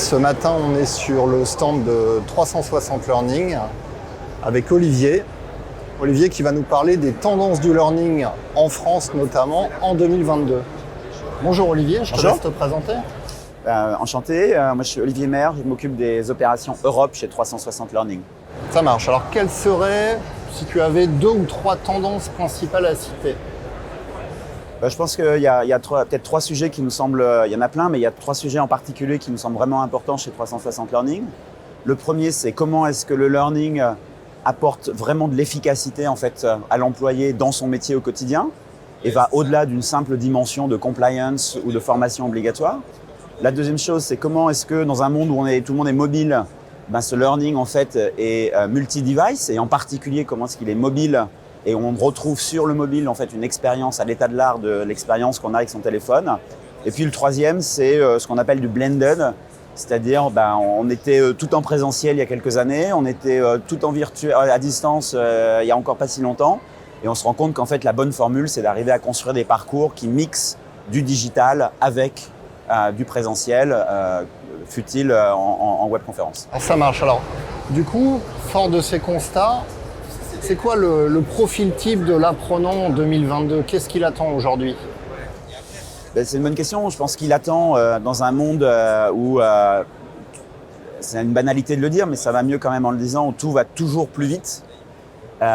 Ce matin, on est sur le stand de 360 Learning avec Olivier. Olivier qui va nous parler des tendances du learning en France notamment en 2022. Bonjour Olivier, je te laisse te présenter. Enchanté, moi je suis Olivier Maire, je m'occupe des opérations Europe chez 360 Learning. Ça marche. Alors quelles seraient, si tu avais 2 ou 3 tendances principales à citer? Je pense qu'il y a peut-être 3 sujets qui nous semblent, il y en a plein, mais il y a 3 sujets en particulier qui nous semblent vraiment importants chez 360 Learning. Le premier, c'est comment est-ce que le learning apporte vraiment de l'efficacité en fait, à l'employé dans son métier au quotidien et va au-delà d'une simple dimension de compliance ou de formation obligatoire. La deuxième chose, c'est comment est-ce que dans un monde où tout le monde est mobile, ce learning en fait est multi-device et en particulier comment est-ce qu'il est mobile et on retrouve sur le mobile en fait une expérience à l'état de l'art de l'expérience qu'on a avec son téléphone. Et puis le troisième, c'est ce qu'on appelle du blended, c'est-à-dire on était tout en présentiel il y a quelques années, on était tout en virtuel à distance il y a encore pas si longtemps, et on se rend compte qu'en fait la bonne formule, c'est d'arriver à construire des parcours qui mixent du digital avec du présentiel, fut-il en webconférence. Ça marche. Alors, du coup, fort de ces constats, c'est quoi le profil type de l'apprenant en 2022? Qu'est-ce qu'il attend aujourd'hui? C'est une bonne question. Je pense qu'il attend dans un monde où, c'est une banalité de le dire, mais ça va mieux quand même en le disant, où tout va toujours plus vite.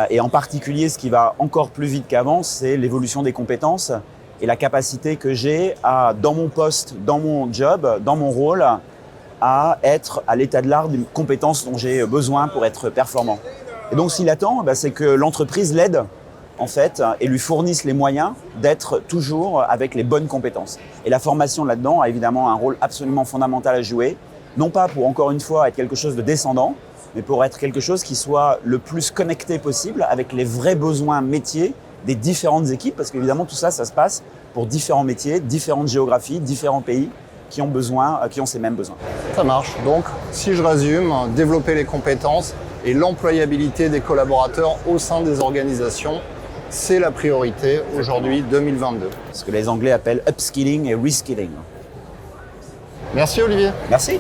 Et en particulier, ce qui va encore plus vite qu'avant, c'est l'évolution des compétences et la capacité que j'ai dans mon poste, dans mon job, dans mon rôle, à être à l'état de l'art d'une compétence dont j'ai besoin pour être performant. Et donc, s'il attend, c'est que l'entreprise l'aide en fait et lui fournisse les moyens d'être toujours avec les bonnes compétences. Et la formation là-dedans a évidemment un rôle absolument fondamental à jouer, non pas pour encore une fois être quelque chose de descendant, mais pour être quelque chose qui soit le plus connecté possible avec les vrais besoins métiers des différentes équipes, parce qu'évidemment tout ça, ça se passe pour différents métiers, différentes géographies, différents pays qui ont ces mêmes besoins. Ça marche. Donc, si je résume, développer les compétences et l'employabilité des collaborateurs au sein des organisations, c'est la priorité aujourd'hui 2022. Ce que les Anglais appellent upskilling et reskilling. Merci Olivier. Merci.